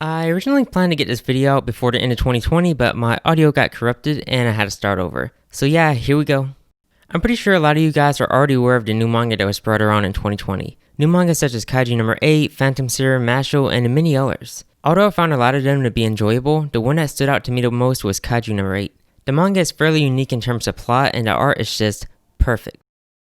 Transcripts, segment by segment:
I originally planned to get this video out before the end of 2020, but my audio got corrupted and I had to start over. So yeah, here we go. I'm pretty sure a lot of you guys are already aware of the new manga that was brought around in 2020. New manga such as Kaiju No.8, Phantom Serum, Mashle, and many others. Although I found a lot of them to be enjoyable, the one that stood out to me the most was Kaiju No.8. The manga is fairly unique in terms of plot and the art is just perfect.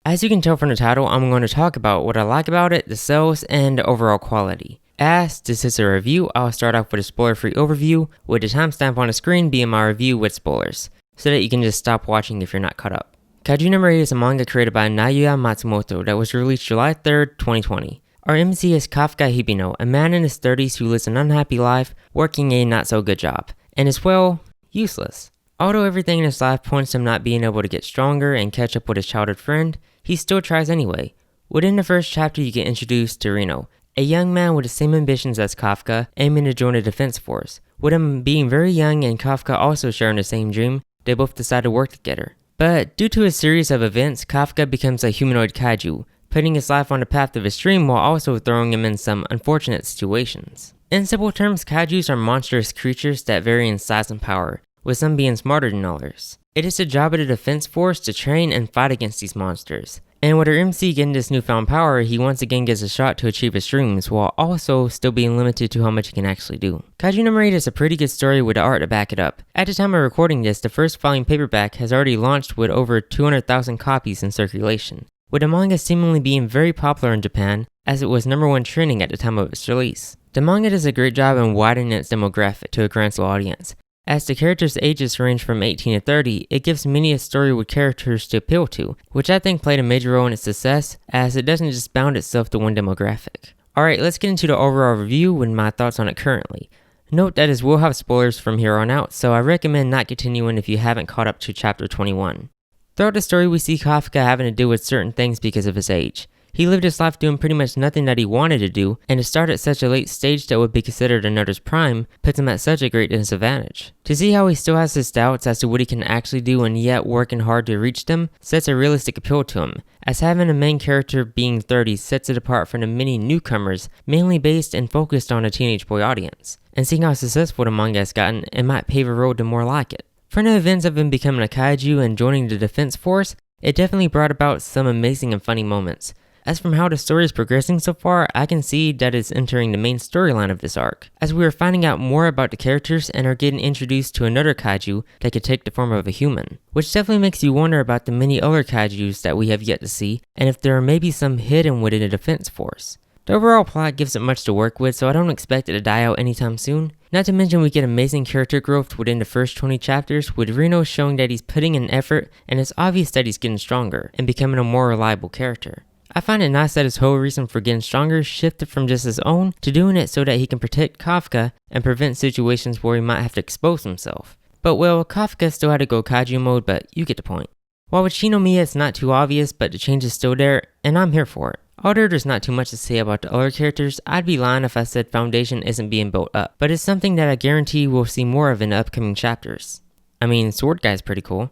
As you can tell from the title, I'm going to talk about what I like about it, the sales, and the overall quality. As this is a review, I'll start off with a spoiler-free overview, with the timestamp on the screen being my review with spoilers, so that you can just stop watching if you're not caught up. Kaiju No.8 is a manga created by Naoya Matsumoto that was released July 3rd, 2020. Our MC is Kafka Hibino, a man in his 30s who lives an unhappy life, working a not-so-good job, and is, well, useless. Although everything in his life points to him not being able to get stronger and catch up with his childhood friend, he still tries anyway. Within the first chapter, you get introduced to Reno, a young man with the same ambitions as Kafka, aiming to join the defense force. With him being very young and Kafka also sharing the same dream, they both decide to work together. But due to a series of events, Kafka becomes a humanoid kaiju, putting his life on the path of his dream while also throwing him in some unfortunate situations. In simple terms, kaijus are monstrous creatures that vary in size and power, with some being smarter than others. It is the job of the defense force to train and fight against these monsters. And with our MC getting this newfound power, he once again gets a shot to achieve his dreams, while also still being limited to how much he can actually do. Kaiju No.8 is a pretty good story with the art to back it up. At the time of recording this, the first volume paperback has already launched with over 200,000 copies in circulation, with the manga seemingly being very popular in Japan, as it was #1 trending at the time of its release. The manga does a great job in widening its demographic to a grand scale audience. As the characters' ages range from 18 to 30, it gives many a story with characters to appeal to, which I think played a major role in its success, as it doesn't just bound itself to one demographic. Alright, let's get into the overall review with my thoughts on it currently. Note that it will have spoilers from here on out, so I recommend not continuing if you haven't caught up to chapter 21. Throughout the story, we see Kafka having to deal with certain things because of his age. He lived his life doing pretty much nothing that he wanted to do, and to start at such a late stage that would be considered another's prime puts him at such a great disadvantage. To see how he still has his doubts as to what he can actually do and yet working hard to reach them sets a realistic appeal to him, as having a main character being 30 sets it apart from the many newcomers mainly based and focused on a teenage boy audience. And seeing how successful the manga has gotten, it might pave a road to more like it. From the events of him becoming a kaiju and joining the defense force, it definitely brought about some amazing and funny moments. As from how the story is progressing so far, I can see that it's entering the main storyline of this arc, as we are finding out more about the characters and are getting introduced to another kaiju that could take the form of a human, which definitely makes you wonder about the many other kaijus that we have yet to see, and if there are maybe some hidden within the defense force. The overall plot gives it much to work with, so I don't expect it to die out anytime soon. Not to mention we get amazing character growth within the first 20 chapters, with Reno showing that he's putting in effort and it's obvious that he's getting stronger and becoming a more reliable character. I find it nice that his whole reason for getting stronger shifted from just his own to doing it so that he can protect Kafka and prevent situations where he might have to expose himself. But well, Kafka still had to go kaiju mode, but you get the point. While with Shinomiya it's not too obvious, but the change is still there, and I'm here for it. Although there's not too much to say about the other characters, I'd be lying if I said Foundation isn't being built up, but it's something that I guarantee we'll see more of in the upcoming chapters. I mean, Sword Guy's pretty cool.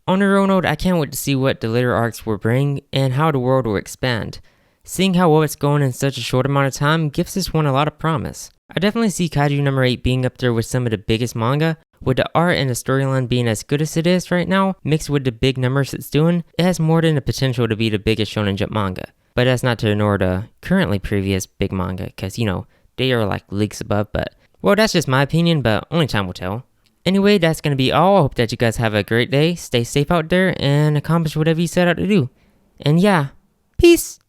On a real note, I can't wait to see what the later arcs will bring and how the world will expand. Seeing how well it's going in such a short amount of time gives this one a lot of promise. I definitely see Kaiju No.8 being up there with some of the biggest manga. With the art and the storyline being as good as it is right now, mixed with the big numbers it's doing, it has more than the potential to be the biggest Shonen Jump manga. But that's not to ignore the currently previous big manga, because you know, they are like leagues above, but well, that's just my opinion, but only time will tell. Anyway, that's going to be all. I hope that you guys have a great day, stay safe out there, and accomplish whatever you set out to do. And yeah, peace!